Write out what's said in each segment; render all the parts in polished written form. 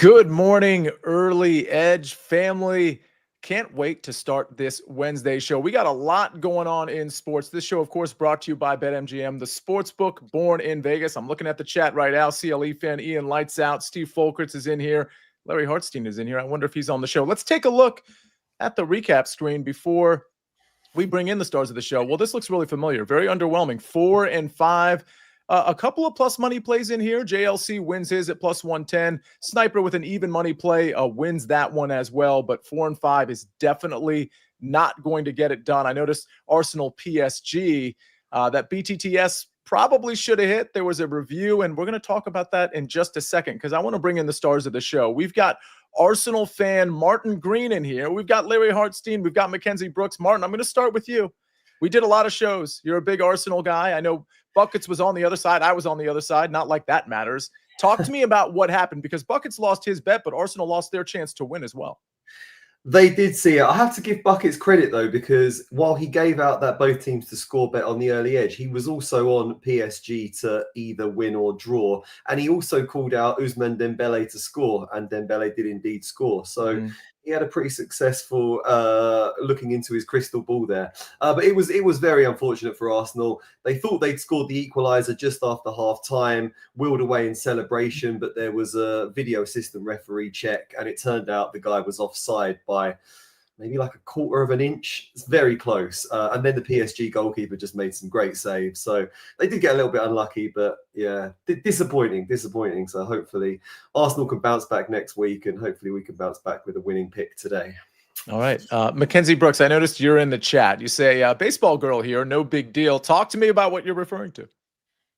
Good morning, Early Edge family. Can't wait to start this Wednesday show. We got a lot going on in sports. This show, of course, brought to you by BetMGM, the sports book born in Vegas. I'm looking at the chat right now. CLE fan Ian Lights Out. Steve Folkerts is in here. Larry Hartstein is in here. I wonder if he's on the show. Let's take a look at the recap screen before we bring in the stars of the show. Well, this looks really familiar. Very underwhelming. 4 and 5. A couple of plus money plays in here. JLC wins his at plus 110. Sniper with an even money play wins that one as well. But 4 and 5 is definitely not going to get it done. I noticed Arsenal PSG, that BTTS probably should have hit. There was a review, and we're going to talk about that in just a second because I want to bring in the stars of the show. We've got Arsenal fan Martin Green in here. We've got Larry Hartstein. We've got Mackenzie Brooks. Martin, I'm going to start with you. We did a lot of shows. You're a big Arsenal guy. I know Buckets was on the other side. I was on the other side. Not like that matters. Talk to me about what happened, because Buckets lost his bet, but Arsenal lost their chance to win as well. They did see it. I have to give Buckets credit, though, because while he gave out that both teams to score bet on the early edge, he was also on PSG to either win or draw. And he also called out Ousmane Dembele to score, and Dembele did indeed score. So he had a pretty successful looking into his crystal ball there. But it was very unfortunate for Arsenal. They thought they'd scored the equaliser just after half-time, wheeled away in celebration, but there was a video assistant referee check, and it turned out the guy was offside by maybe like a quarter of an inch. It's very close. And then the PSG goalkeeper just made some great saves. So they did get a little bit unlucky, but yeah, disappointing. So hopefully Arsenal can bounce back next week, and hopefully we can bounce back with a winning pick today. All right. Mackenzie Brooks, I noticed you're in the chat. You say, baseball girl here, no big deal. Talk to me about what you're referring to.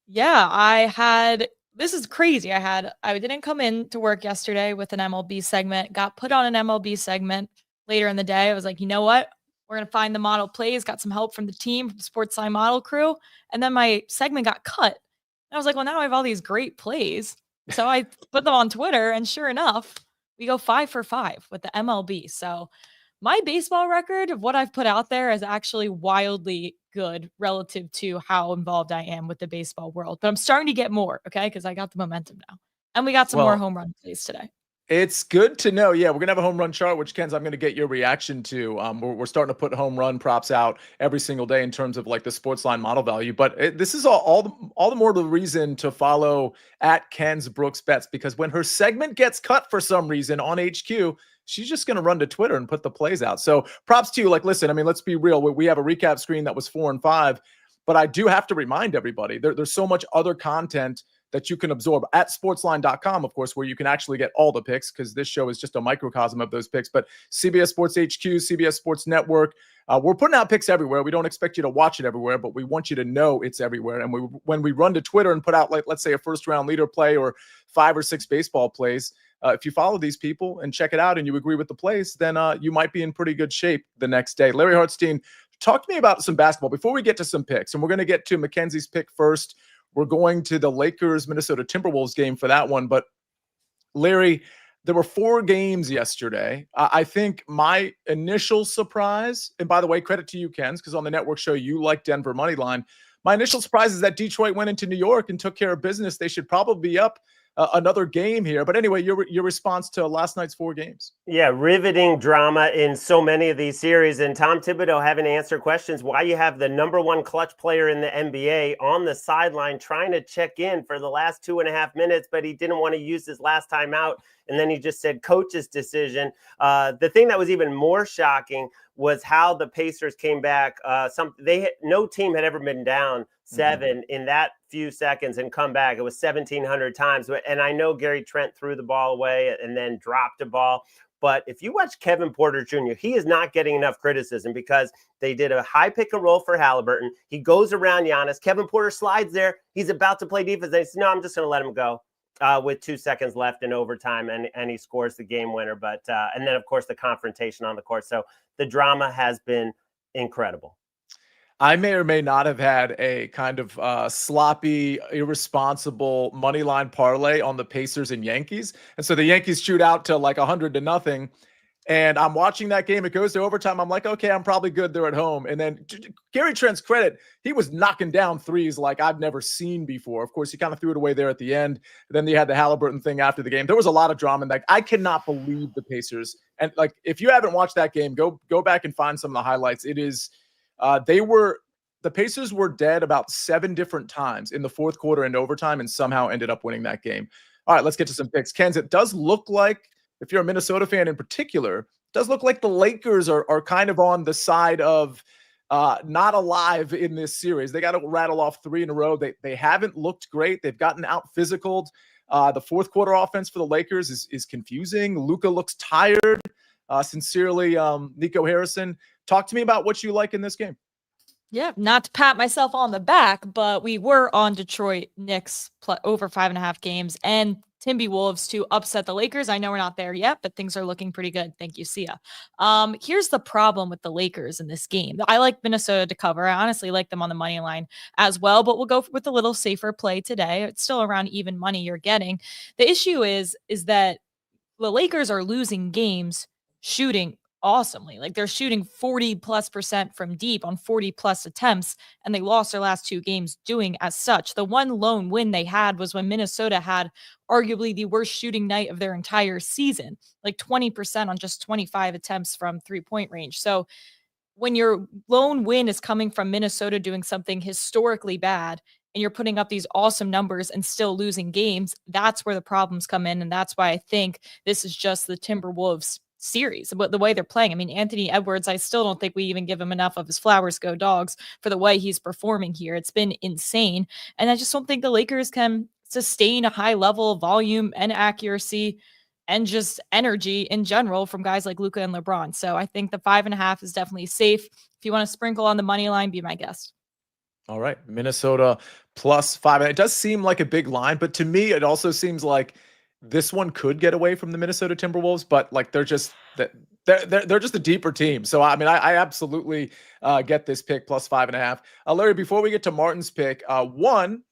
Yeah, this is crazy. I didn't come in to work yesterday with an MLB segment, got put on an MLB segment. Later in the day, I was like, you know what? We're going to find the model plays, got some help from the team, from the SportsLine model crew. And then my segment got cut. And I was like, well, now I have all these great plays. So I put them on Twitter, and sure enough, we go 5 for 5 with the MLB. So my baseball record of what I've put out there is actually wildly good relative to how involved I am with the baseball world. But I'm starting to get more, okay? Because I got the momentum now. And we got some more home run plays today. It's good to know. Yeah, we're going to have a home run chart, which, Kenz, I'm going to get your reaction to. We're starting to put home run props out every single day in terms of like the SportsLine model value. But this is all the more the reason to follow at Kenz Brooks Bets, because when her segment gets cut for some reason on HQ, she's just going to run to Twitter and put the plays out. So props to you. Like, listen, I mean, let's be real. We have a recap screen that was 4 and 5, but I do have to remind everybody there's so much other content that you can absorb at sportsline.com, of course, where you can actually get all the picks, because this show is just a microcosm of those picks. But CBS Sports HQ, CBS Sports Network, we're putting out picks everywhere. We don't expect you to watch it everywhere, but we want you to know it's everywhere. And when we run to Twitter and put out, like, let's say a first-round leader play or 5 or 6 baseball plays, if you follow these people and check it out and you agree with the plays, then you might be in pretty good shape the next day. Larry Hartstein, talk to me about some basketball before we get to some picks. And we're going to get to Mackenzie's pick first. We're going to the Lakers-Minnesota Timberwolves game for that one. But, Larry, there were 4 games yesterday. I think my initial surprise, and by the way, credit to you, Kenz, because on the network show, you like Denver money line. My initial surprise is that Detroit went into New York and took care of business. They should probably be up another game here. But anyway, your response to last night's 4 games. Yeah, riveting drama in so many of these series. And Tom Thibodeau having to answer questions why you have the #1 clutch player in the NBA on the sideline trying to check in for the last 2.5 minutes, but he didn't want to use his last time out. And then he just said coach's decision. The thing that was even more shocking was how the Pacers came back. No team had ever been down 7 in that few seconds and come back. It was 1,700 times. And I know Gary Trent threw the ball away and then dropped a ball. But if you watch Kevin Porter Jr., he is not getting enough criticism because they did a high pick and roll for Halliburton. He goes around Giannis. Kevin Porter slides there. He's about to play defense. They say, no, I'm just going to let him go with 2 seconds left in overtime. And he scores the game winner. But and then, of course, the confrontation on the court. So the drama has been incredible. I may or may not have had a kind of sloppy, irresponsible money line parlay on the Pacers and Yankees. And so the Yankees shoot out to like 100-0. And I'm watching that game. It goes to overtime. I'm like, okay, I'm probably good. They're at home. And then Gary Trent's credit, he was knocking down threes like I've never seen before. Of course, he kind of threw it away there at the end. Then they had the Halliburton thing after the game. There was a lot of drama in that. I cannot believe the Pacers. And like, if you haven't watched that game, go back and find some of the highlights. It is, the Pacers were dead about 7 different times in the fourth quarter and overtime and somehow ended up winning that game. All right, let's get to some picks. Kenz, it does look like, if you're a Minnesota fan in particular, it does look like the Lakers are kind of on the side of not alive in this series. They got to rattle off 3 in a row. They haven't looked great. They've gotten out physicaled. The fourth quarter offense for the Lakers is confusing. Luka looks tired. Sincerely, Nico Harrison. Talk to me about what you like in this game. Yeah, not to pat myself on the back, but we were on Detroit Knicks over 5.5 games and Timberwolves to upset the Lakers. I know we're not there yet, but things are looking pretty good. Thank you, Sia. Here's the problem with the Lakers in this game. I like Minnesota to cover. I honestly like them on the money line as well, but we'll go with a little safer play today. It's still around even money you're getting. The issue is that the Lakers are losing games shooting awesomely. Like they're shooting 40+% from deep on 40+ attempts, and they lost their last 2 games doing as such. The one lone win they had was when Minnesota had arguably the worst shooting night of their entire season, like 20% on just 25 attempts from 3-point range. So when your lone win is coming from Minnesota doing something historically bad and you're putting up these awesome numbers and still losing games, that's where the problems come in. And that's why I think this is just the Timberwolves series, but the way they're playing. I mean, Anthony Edwards, I still don't think we even give him enough of his flowers, go Dogs, for the way he's performing here. It's been insane. And I just don't think the Lakers can sustain a high level of volume and accuracy and just energy in general from guys like Luka and LeBron. So I think the 5.5 is definitely safe. If you want to sprinkle on the money line, be my guest. All right. Minnesota +5. And it does seem like a big line, but to me, it also seems like this one could get away from the Minnesota Timberwolves, but like they're just a deeper team. So I mean, I absolutely get this pick +5.5. Larry, before we get to Martin's pick, 1,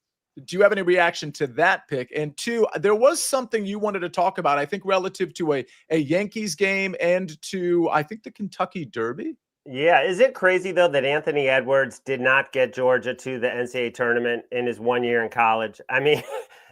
do you have any reaction to that pick? And 2, there was something you wanted to talk about, I think, relative to a Yankees game and to, I think, the Kentucky Derby. Yeah. Is it crazy, though, that Anthony Edwards did not get Georgia to the NCAA tournament in his 1 year in college? I mean,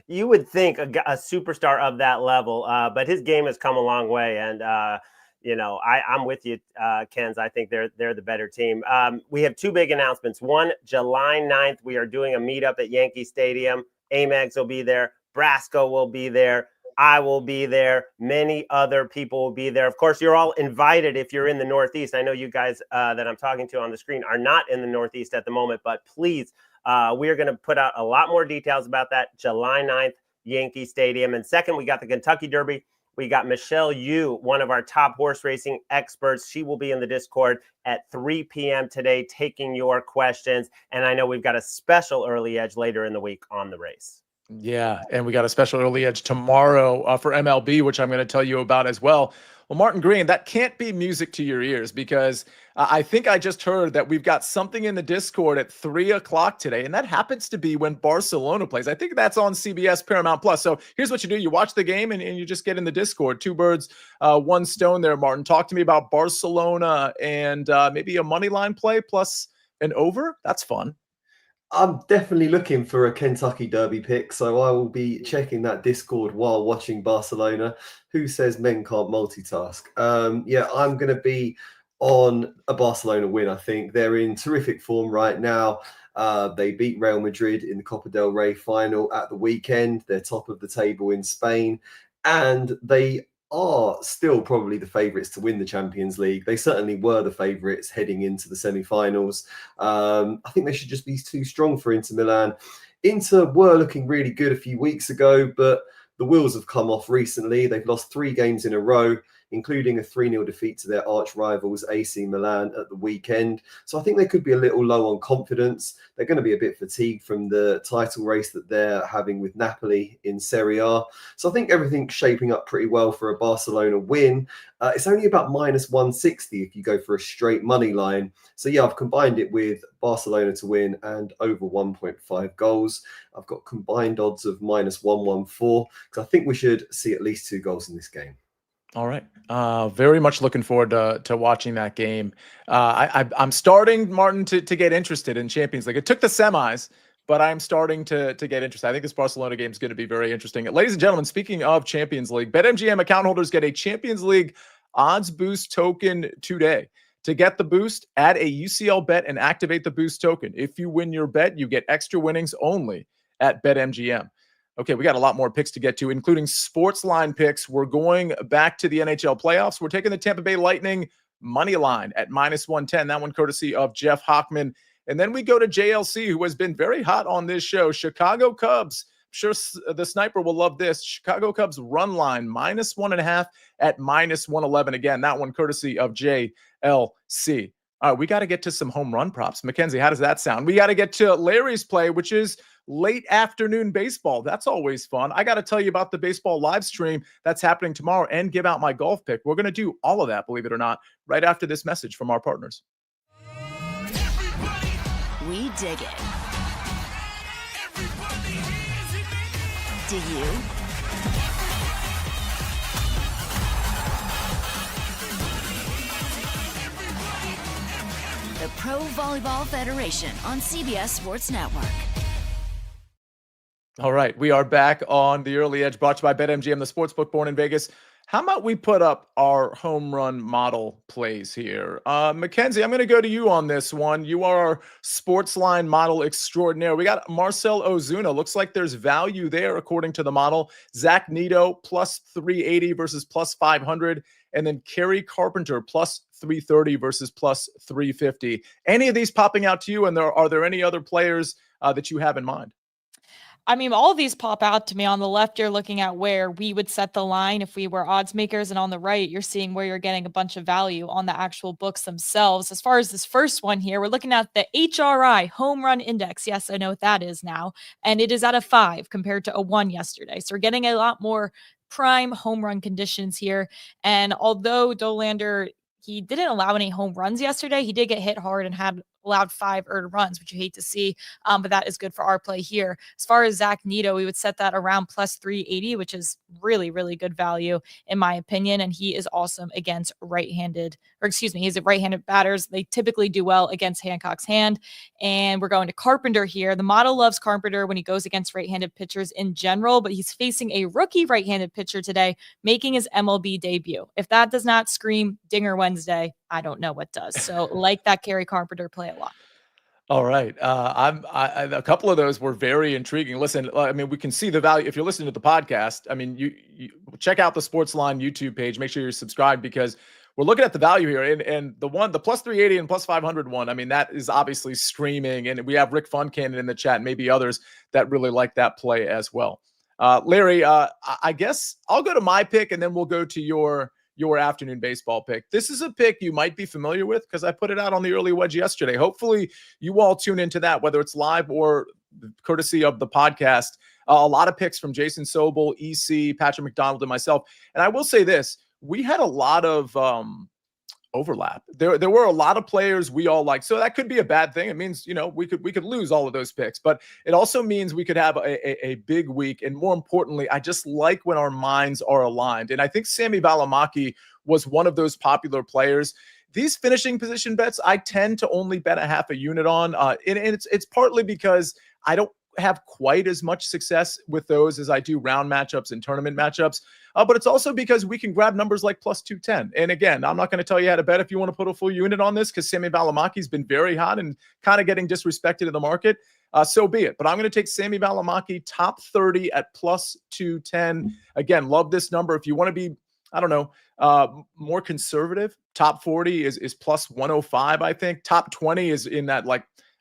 you would think a superstar of that level, but his game has come a long way. And, I'm with you, Kenz. I think they're the better team. We have 2 big announcements. One, July 9th, we are doing a meetup at Yankee Stadium. Amex will be there. Brasco will be there. I will be there. Many other people will be there. Of course, you're all invited if you're in the Northeast. I know you guys that I'm talking to on the screen are not in the Northeast at the moment, but please, we are going to put out a lot more details about that. July 9th, Yankee Stadium. And second, we got the Kentucky Derby. We got Michelle Yu, one of our top horse racing experts. She will be in the Discord at 3 p.m. today taking your questions. And I know we've got a special early edge later in the week on the race. Yeah, and we got a special early edge tomorrow for MLB, which I'm going to tell you about as well. Well, Martin Green, that can't be music to your ears because I think I just heard that we've got something in the Discord at 3 o'clock today, and that happens to be when Barcelona plays. I think that's on CBS Paramount Plus. So here's what you do. You watch the game and you just get in the Discord. 2 birds, 1 stone there, Martin. Talk to me about Barcelona and maybe a money line play plus an over. That's fun. I'm definitely looking for a Kentucky Derby pick, so I will be checking that Discord while watching Barcelona. Who says men can't multitask? Yeah, I'm going to be on a Barcelona win, I think. They're in terrific form right now. They beat Real Madrid in the Copa del Rey final at the weekend. They're top of the table in Spain, and they are still probably the favourites to win the Champions League. They certainly were the favourites heading into the semi-finals. I think they should just be too strong for Inter Milan. Inter were looking really good a few weeks ago, but the wheels have come off recently. They've lost 3 games in a row, including a 3-0 defeat to their arch rivals AC Milan at the weekend. So I think they could be a little low on confidence. They're going to be a bit fatigued from the title race that they're having with Napoli in Serie A. So I think everything's shaping up pretty well for a Barcelona win. It's only about -160 if you go for a straight money line. So yeah, I've combined it with Barcelona to win and over 1.5 goals. I've got combined odds of -114 because I think we should see at least 2 goals in this game. All right. Very much looking forward to watching that game. I'm starting, Martin, to get interested in Champions League. It took the semis, but I'm starting to get interested. I think this Barcelona game is going to be very interesting. Ladies and gentlemen, speaking of Champions League, BetMGM account holders get a Champions League odds boost token today. To get the boost, add a UCL bet and activate the boost token. If you win your bet, you get extra winnings only at BetMGM. Okay, we got a lot more picks to get to, including SportsLine Picks. We're going back to the NHL playoffs. We're taking the Tampa Bay Lightning money line at -110. That one courtesy of Jeff Hockman. And then we go to JLC, who has been very hot on this show. Chicago Cubs. I'm sure the sniper will love this. Chicago Cubs run line -1.5 at -111. Again, that one courtesy of JLC. All right, we got to get to some home run props. Mackenzie, how does that sound? We got to get to Larry's play, which is late afternoon baseball. That's always fun. I got to tell you about the baseball live stream that's happening tomorrow and give out my golf pick. We're going to do all of that, believe it or not, right after this message from our partners. We dig it. Do you? The Pro Volleyball Federation on CBS Sports Network. All right, we are back on the Early Edge, brought to you by BetMGM, the sportsbook born in Vegas. How about we put up our home run model plays here? Mackenzie, I'm going to go to you on this one. You are our SportsLine model extraordinaire. We got Marcell Ozuna. Looks like there's value there according to the model. Zach Neto plus 380 versus plus 500. And then Kerry Carpenter plus 330 versus plus 350. Any of these popping out to you? And are there any other players that you have in mind? I mean, all of these pop out to me. On the left, you're looking at where we would set the line if we were odds makers. And on the right, you're seeing where you're getting a bunch of value on the actual books themselves. As far as this first one here, we're looking at the HRI home run index. Yes, I know what that is now. And it is at a 5 compared to a 1 yesterday. So we're getting a lot more prime home run conditions here. And although Dollander, he didn't allow any home runs yesterday, he did get hit hard and had allowed 5 earned runs, which you hate to see, but that is good for our play here. As far as Zach Neto, we would set that around plus 380, which is really, really good value in my opinion, and he is awesome against he's a right-handed batters. They typically do well against Hancock's hand, and we're going to Carpenter here. The model loves Carpenter when he goes against right-handed pitchers in general, but he's facing a rookie right-handed pitcher today, making his MLB debut. If that does not scream Dinger Wednesday, I don't know what does. So like that Kerry Carpenter play a lot. All right. A couple of those were very intriguing. Listen, I mean, we can see the value. If you're listening to the podcast, I mean, you check out the SportsLine YouTube page. Make sure you're subscribed because we're looking at the value here. And the plus 380 and plus 500 one, I mean, that is obviously screaming. And we have Rick Funcannon in the chat, maybe others that really like that play as well. Larry, I guess I'll go to my pick and then we'll go to your afternoon baseball pick. This is a pick you might be familiar with because I put it out on the early wedge yesterday. Hopefully you all tune into that, whether it's live or courtesy of the podcast. A lot of picks from Jason Sobel, EC, Patrick McDonald, and myself. And I will say this, we had a lot of overlap. There were a lot of players we all like. So that could be a bad thing. It means, we could lose all of those picks, but it also means we could have a big week. And more importantly, I just like when our minds are aligned. And I think Sami Valimaki was one of those popular players. These finishing position bets, I tend to only bet a half a unit on. And it's partly because I don't have quite as much success with those as I do round matchups and tournament matchups. But it's also because we can grab numbers like plus 210. And again, I'm not going to tell you how to bet if you want to put a full unit on this because Sami Valimaki's been very hot and kind of getting disrespected in the market. So be it. But I'm going to take Sami Valimaki top 30 at plus 210. Again, love this number. If you want to be, more conservative, top 40 is plus 105, I think. Top 20 is in that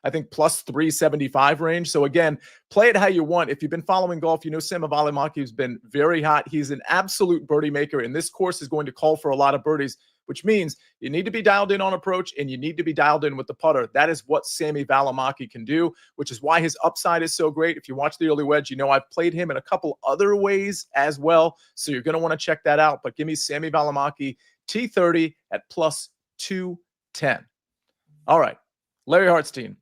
I think plus 375 range. So again, play it how you want. If you've been following golf, Sami Valimaki has been very hot. He's an absolute birdie maker, and this course is going to call for a lot of birdies, which means you need to be dialed in on approach and you need to be dialed in with the putter. That is what Sami Valimaki can do, which is why his upside is so great. If you watch the early wedge, I've played him in a couple other ways as well. So you're going to want to check that out. But give me Sami Valimaki T30 at plus 210. All right, Larry Hartstein.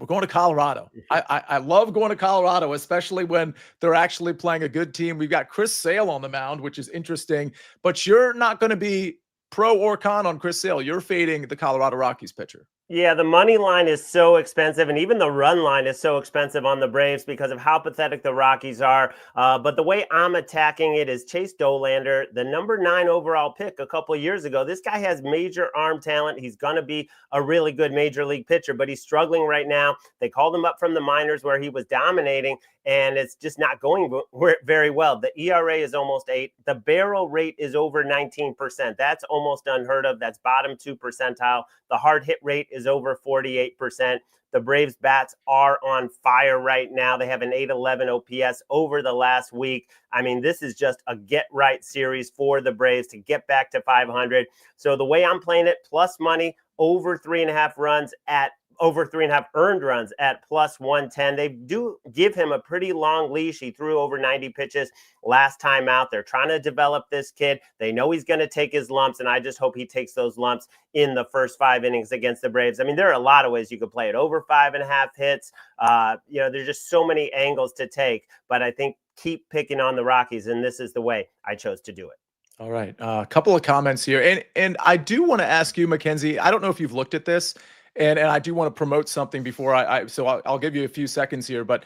We're going to Colorado. I love going to Colorado, especially when they're actually playing a good team. We've got Chris Sale on the mound, which is interesting, but you're not going to be pro or con on Chris Sale. You're fading the Colorado Rockies pitcher. Yeah, the money line is so expensive, and even the run line is so expensive on the Braves because of how pathetic the Rockies are. But the way I'm attacking it is Chase Dollander, the number 9 overall pick a couple of years ago. This guy has major arm talent. He's going to be a really good major league pitcher, but he's struggling right now. They called him up from the minors where he was dominating, and it's just not going very well. The ERA is almost 8. The barrel rate is over 19%. That's almost unheard of. That's bottom 2 percentile. The hard hit rate is over 48%. The Braves bats are on fire right now. They have an 811 OPS over the last week. I mean, this is just a get right series for the Braves to get back to 500. So the way I'm playing it, plus money, over 3.5 runs at over 3.5 earned runs at plus 110. They do give him a pretty long leash. He threw over 90 pitches last time out. They're trying to develop this kid. They know he's going to take his lumps, and I just hope he takes those lumps in the first 5 innings against the Braves. I mean, there are a lot of ways you could play it. Over 5.5 hits. There's just so many angles to take, but I think keep picking on the Rockies, and this is the way I chose to do it. All right. A couple of comments here. And I do want to ask you, Mackenzie, I don't know if you've looked at this, and I do want to promote something before I'll give you a few seconds here, but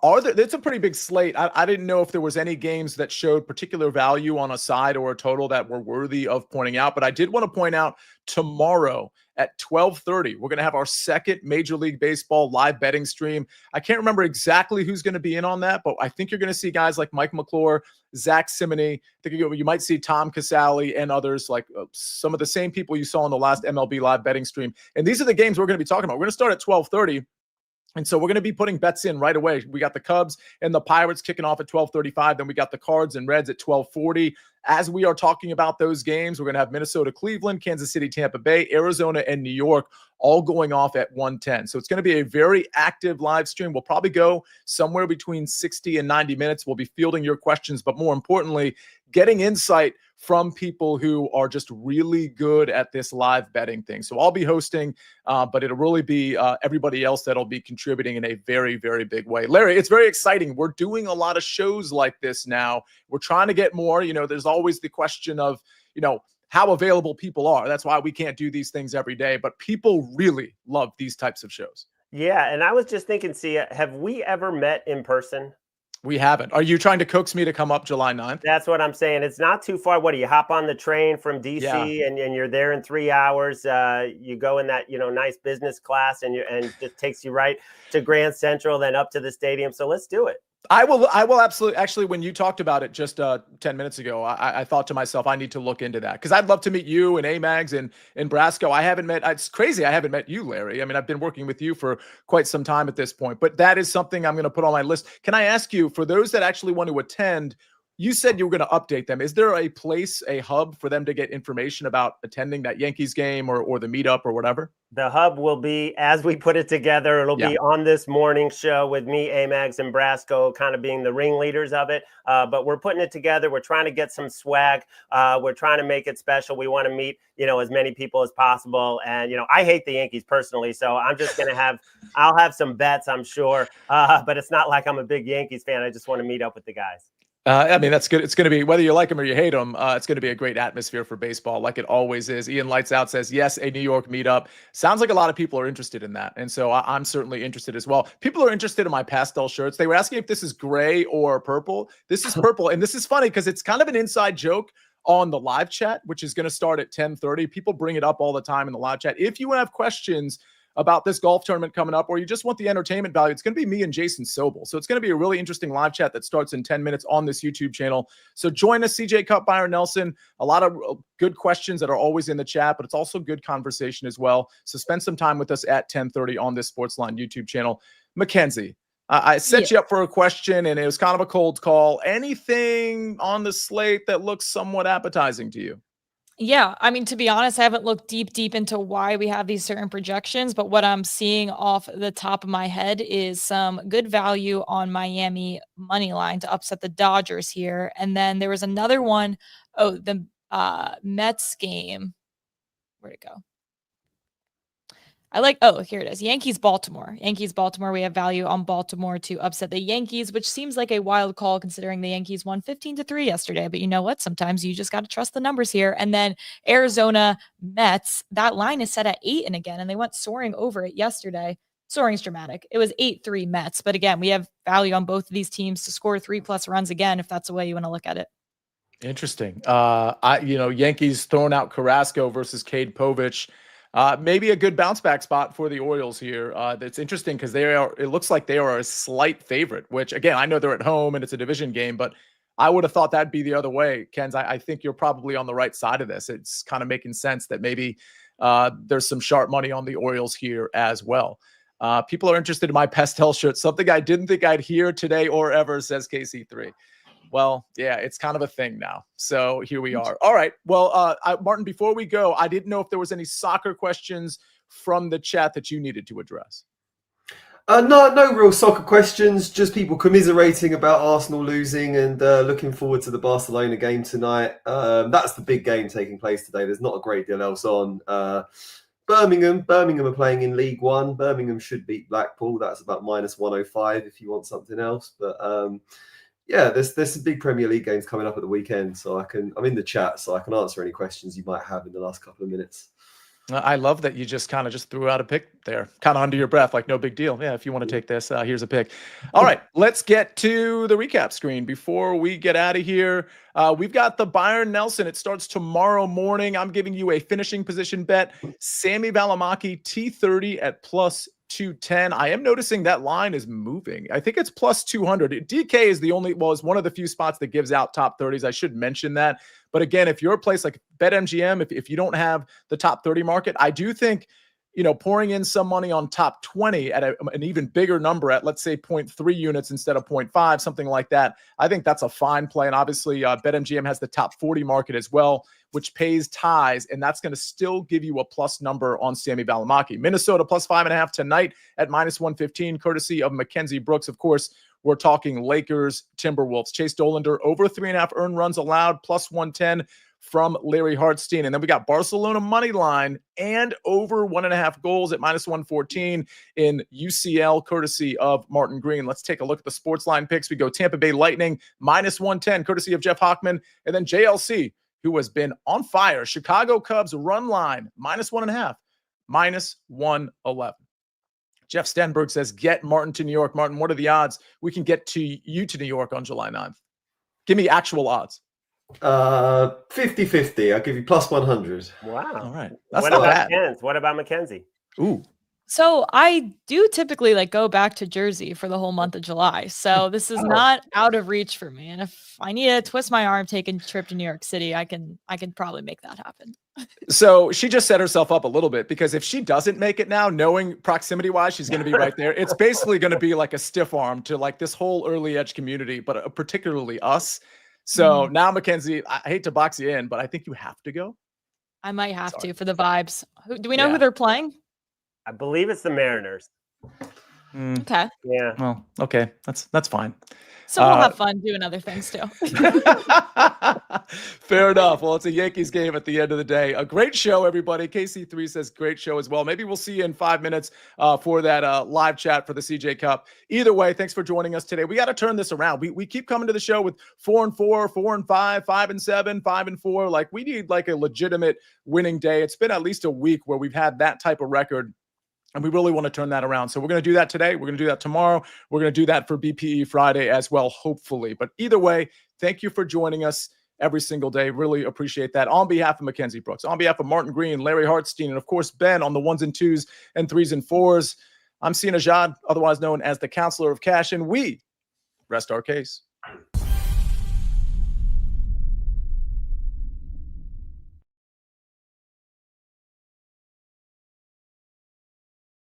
it's a pretty big slate. I didn't know if there was any games that showed particular value on a side or a total that were worthy of pointing out, but I did want to point out tomorrow at 12:30, we're going to have our second Major League Baseball live betting stream. I can't remember exactly who's going to be in on that, but I think you're going to see guys like Mike McClure, Zach Simony. I think you might see Tom Casale and others, like some of the same people you saw in the last MLB live betting stream. And these are the games we're going to be talking about. We're going to start at 12:30. And so we're going to be putting bets in right away. We got the Cubs and the Pirates kicking off at 12:35. Then we got the Cards and Reds at 12:40. As we are talking about those games, we're going to have Minnesota, Cleveland, Kansas City, Tampa Bay, Arizona, and New York all going off at 1:10. So it's going to be a very active live stream. We'll probably go somewhere between 60 and 90 minutes. We'll be fielding your questions, but more importantly, getting insight from people who are just really good at this live betting thing. So I'll be hosting, but it'll really be everybody else that'll be contributing in a very, very big way. Larry, it's very exciting. We're doing a lot of shows like this now. We're trying to get more. There's always the question of, how available people are. That's why we can't do these things every day, but people really love these types of shows. Yeah, and I was just thinking, Sia, have we ever met in person? We haven't. Are you trying to coax me to come up July 9th? That's what I'm saying. It's not too far. What do you hop on the train from DC and you're there in 3 hours? You go in that nice business class and just takes you right to Grand Central, then up to the stadium. So let's do it. I will absolutely. Actually, when you talked about it just 10 minutes ago, I thought to myself, I need to look into that because I'd love to meet you and Amags and Brasco. I haven't met. It's crazy. I haven't met you, Larry. I mean, I've been working with you for quite some time at this point, but that is something I'm going to put on my list. Can I ask you, for those that actually want to attend, you said you were going to update them. Is there a hub for them to get information about attending that Yankees game or the meetup or whatever? The hub will be, as we put it together, it'll be on this morning show with me, Amags, and Brasco kind of being the ringleaders of it. But we're putting it together. We're trying to get some swag. We're trying to make it special. We want to meet, as many people as possible. And, I hate the Yankees personally, so I'm just going to I'll have some bets, I'm sure. But it's not like I'm a big Yankees fan. I just want to meet up with the guys. I mean, that's good. It's going to be, whether you like them or you hate them, it's going to be a great atmosphere for baseball, like it always is. Ian Lights Out says, yes, a New York meetup. Sounds like a lot of people are interested in that. And so I'm certainly interested as well. People are interested in my pastel shirts. They were asking if this is gray or purple. This is purple. And this is funny because it's kind of an inside joke on the live chat, which is going to start at 10:30. People bring it up all the time in the live chat. If you have questions about this golf tournament coming up, or you just want the entertainment value, it's going to be me and Jason Sobel. So it's going to be a really interesting live chat that starts in 10 minutes on this YouTube channel. So join us, CJ Cup, Byron Nelson. A lot of good questions that are always in the chat, but it's also good conversation as well. So spend some time with us at 10:30 on this SportsLine YouTube channel. Mackenzie, I set you up for a question, and it was kind of a cold call. Anything on the slate that looks somewhat appetizing to you? Yeah, I mean, to be honest, I haven't looked deep into why we have these certain projections, but what I'm seeing off the top of my head is some good value on Miami money line to upset the Dodgers here. And then there was another one, the Mets game. Where'd it go? Here it is. Yankees, Baltimore. We have value on Baltimore to upset the Yankees, which seems like a wild call considering the Yankees won 15-3 yesterday. But you know what? Sometimes you just got to trust the numbers here. And then Arizona Mets, that line is set at 8 and again, and they went soaring over it yesterday. Soaring's dramatic. It was 8-3 Mets. But again, we have value on both of these teams to score 3+ runs again, if that's the way you want to look at it. Interesting. Yankees throwing out Carrasco versus Cade Povich. Maybe a good bounce back spot for the Orioles here. That's interesting because it looks like they are a slight favorite, which again, I know they're at home and it's a division game, but I would have thought that'd be the other way. Kenz, I think you're probably on the right side of this. It's kind of making sense that maybe there's some sharp money on the Orioles here as well. People are interested in my pastel shirt, something I didn't think I'd hear today or ever, says KC3. Well, yeah, it's kind of a thing now. So here we are. All right. Well, Martin, before we go, I didn't know if there was any soccer questions from the chat that you needed to address. No real soccer questions. Just people commiserating about Arsenal losing and looking forward to the Barcelona game tonight. That's the big game taking place today. There's not a great deal else on. Birmingham are playing in League One. Birmingham should beat Blackpool. That's about -105 if you want something else. But yeah, there's some big Premier League games coming up at the weekend, so I'm in the chat, so I can answer any questions you might have in the last couple of minutes. I love that you just kind of threw out a pick there, kind of under your breath, like no big deal. Yeah, if you want to take this, here's a pick. All right, let's get to the recap screen. Before we get out of here, we've got the Bayern Nelson. It starts tomorrow morning. I'm giving you a finishing position bet. Sami Valimaki T30 at +210. I am noticing that line is moving. I think it's +200. DK is is one of the few spots that gives out top 30s. I should mention that. But again, if you're a place like BetMGM, if you don't have the top 30 market, I do think, pouring in some money on top 20 at an even bigger number at, let's say, 0.3 units instead of 0.5, something like that. I think that's a fine play. And obviously, BetMGM has the top 40 market as well, which pays ties, and that's going to still give you a plus number on Sami Valimaki. Minnesota +5.5 tonight at -115, courtesy of Mackenzie Brooks. Of course, we're talking Lakers, Timberwolves. Chase Dolander over 3.5 earned runs allowed, +110 from Larry Hartstein. And then we got Barcelona money line and over 1.5 goals at -114 in UCL, courtesy of Martin Green. Let's take a look at the SportsLine picks. We go Tampa Bay Lightning -110, courtesy of Jeff Hockman. And then JLC, who has been on fire. Chicago Cubs run line -1.5, -111. Jeff Stenberg says, get Martin to New York. Martin, what are the odds we can get you to New York on July 9th? Give me actual odds. 50-50. I'll give you +100. Wow. All right. That's what not about bad. Kenz? What about Mackenzie? Ooh. So I do typically go back to Jersey for the whole month of July. So this is not out of reach for me. And if I need to twist my arm, take a trip to New York City, I can probably make that happen. So she just set herself up a little bit, because if she doesn't make it now, knowing proximity wise, she's going to be right there. It's basically going to be like a stiff arm to this whole early edge community, but particularly us. So now, Mackenzie, I hate to box you in, but I think you have to go. I might have to for the vibes. Do we know who they're playing? I believe it's the Mariners. Okay. Yeah. Well, okay. That's fine. So we'll have fun doing other things too. Fair enough. Well, it's a Yankees game at the end of the day. A great show, everybody. KC3 says great show as well. Maybe we'll see you in 5 minutes for that live chat for the CJ Cup. Either way, thanks for joining us today. We got to turn this around. We keep coming to the show with 4-4, 4-5, 5-7, 5-4. We need a legitimate winning day. It's been at least a week where we've had that type of record, and we really want to turn that around. So we're going to do that today. We're going to do that tomorrow. We're going to do that for BPE Friday as well, hopefully. But either way, thank you for joining us every single day. Really appreciate that. On behalf of Mackenzie Brooks, on behalf of Martin Green, Larry Hartstein, and of course, Ben on the 1s and 2s and 3s and 4s, I'm Sia Nejad, otherwise known as the Counselor of Cash, and we rest our case.